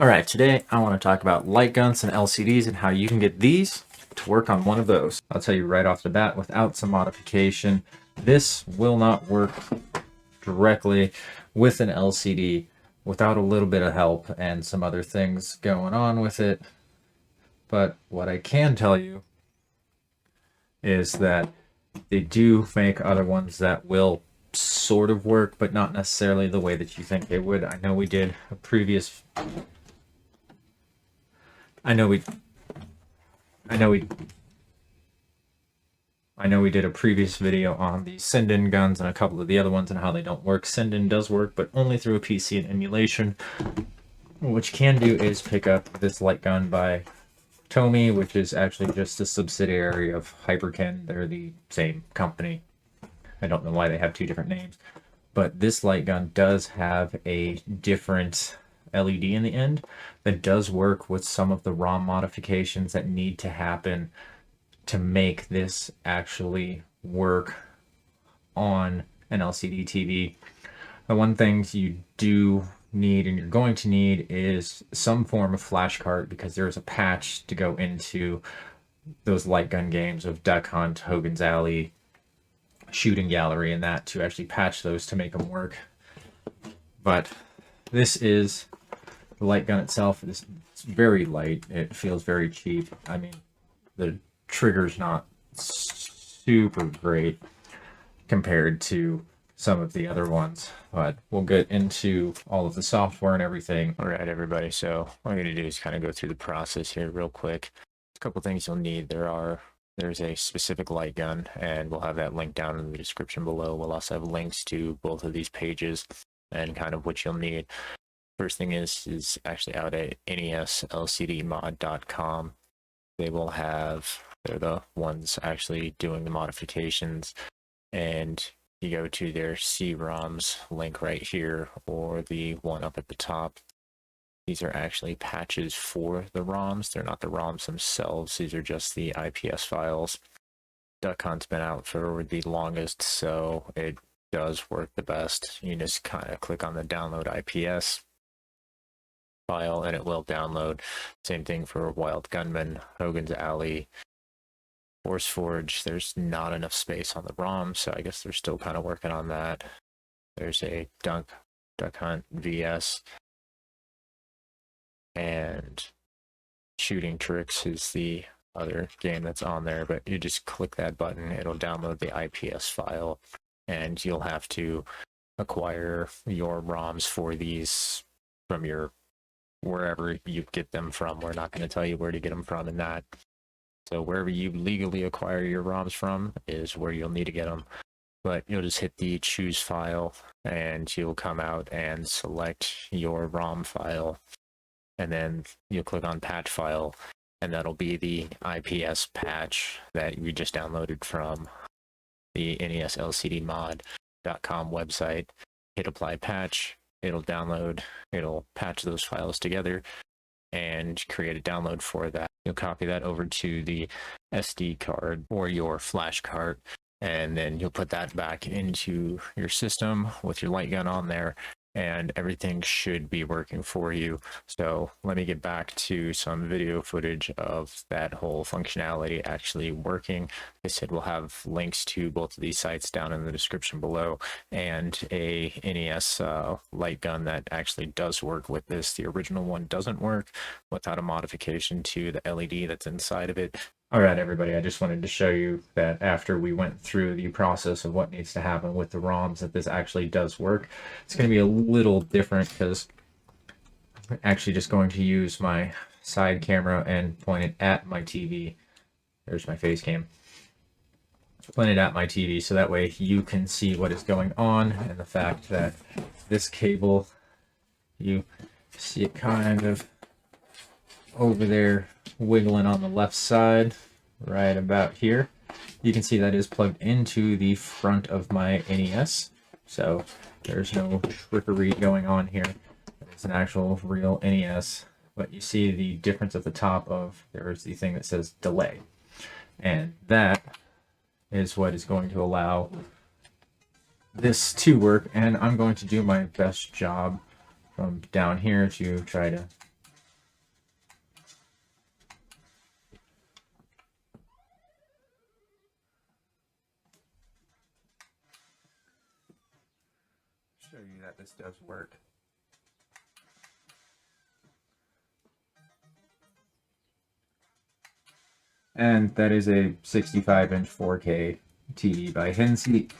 Alright, today I want to talk about light guns and LCDs and how you can get these to work on one of those. I'll tell you right off the bat, without some modification, this will not work directly with an LCD without a little bit of help and some other things going on with it. But what I can tell you is that they do make other ones that will sort of work, but not necessarily the way that you think they would. I know we did a previous I know we did a previous video on the send-in guns and a couple of the other ones and how they don't work. Send-in does work, but only through a PC and emulation. What you can do is pick up this light gun by Tomy, which is actually just a subsidiary of Hyperkin. They're the same company. I don't know why they have two different names. But this light gun does have a different LED in the end that does work with some of the ROM modifications that need to happen to make this actually work on an LCD TV. The one thing you do need and you're going to need is some form of flash card, because there's a patch to go into those light gun games of Duck Hunt, Hogan's Alley, Shooting Gallery, and that to actually patch those to make them work. But this is the light gun itself. It's very light. It feels very cheap. I mean, the trigger's not super great compared to some of the other ones, but we'll get into all of the software and everything. All right, everybody. So what I'm going to do is kind of go through the process here real quick. A couple things you'll need. There's a specific light gun, and we'll have that link down in the description below. We'll also have links to both of these pages and kind of what you'll need. First thing is actually out at neslcdmod.com. They're the ones actually doing the modifications, and you go to their C-ROMs link right here, or the one up at the top. These are actually patches for the ROMs. They're not the ROMs themselves. These are just the IPS files. Duck Hunt's been out for the longest, so it does work the best. You just kind of click on the download IPS file and it will download. Same thing for Wild Gunman, Hogan's Alley, Force Forge. There's not enough space on the ROM, so I guess they're still kind of working on that. There's a Duck Hunt VS, and Shooting Tricks is the other game that's on there, but you just click that button, it'll download the IPS file, and you'll have to acquire your ROMs for these from wherever you get them from. We're not going to tell you where to get them from in that. So wherever you legally acquire your ROMs from is where you'll need to get them. But you'll just hit the choose file, and you'll come out and select your ROM file, and then you'll click on patch file, and that'll be the IPS patch that you just downloaded from the neslcdmod.com website. Hit apply patch, it'll download, it'll patch those files together and create a download for that. You'll copy that over to the SD card or your flash card, and then you'll put that back into your system with your light gun on there, and everything should be working for you. So let me get back to some video footage of that whole functionality actually working. Like I said, we'll have links to both of these sites down in the description below, and a NES light gun that actually does work with this. The original one doesn't work without a modification to the LED that's inside of it. All right, everybody, I just wanted to show you that after we went through the process of what needs to happen with the ROMs, that this actually does work. It's going to be a little different because I'm actually just going to use my side camera and point it at my TV. There's my face cam. Point it at my TV so that way you can see what is going on, and the fact that this cable, you see it kind of over there wiggling on the left side right about here. You can see that is plugged into the front of my NES, so there's no trickery going on here. It's an actual real NES, but you see the difference at the top of there's the thing that says delay, and that is what is going to allow this to work. And I'm going to do my best job from down here to try to this does work. And that is a 65-inch 4K TV by Hensi.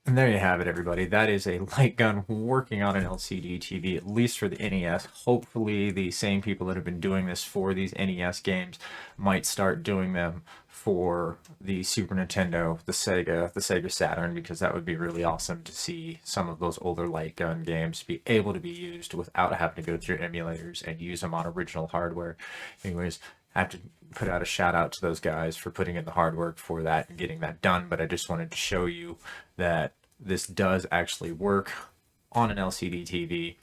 And there you have it, everybody. That is a light gun working on an LCD TV, at least for the NES. Hopefully, the same people that have been doing this for these NES games might start doing them for the Super Nintendo, the Sega Saturn, because that would be really awesome to see some of those older light gun games be able to be used without having to go through emulators and use them on original hardware. Anyways, I have to put out a shout out to those guys for putting in the hard work for that and getting that done, but I just wanted to show you that this does actually work on an LCD TV.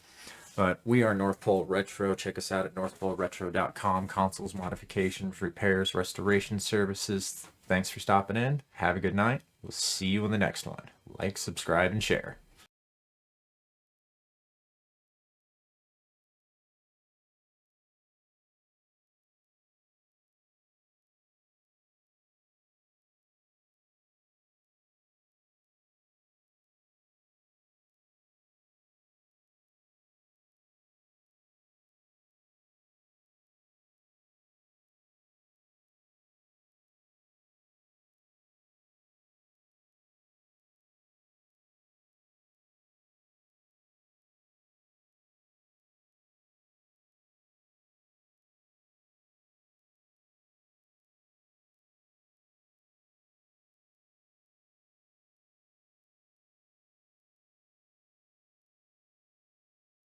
But we are North Pole Retro. Check us out at northpoleretro.com. Consoles, modifications, repairs, restoration services. Thanks for stopping in. Have a good night. We'll see you in the next one. Like, subscribe, and share.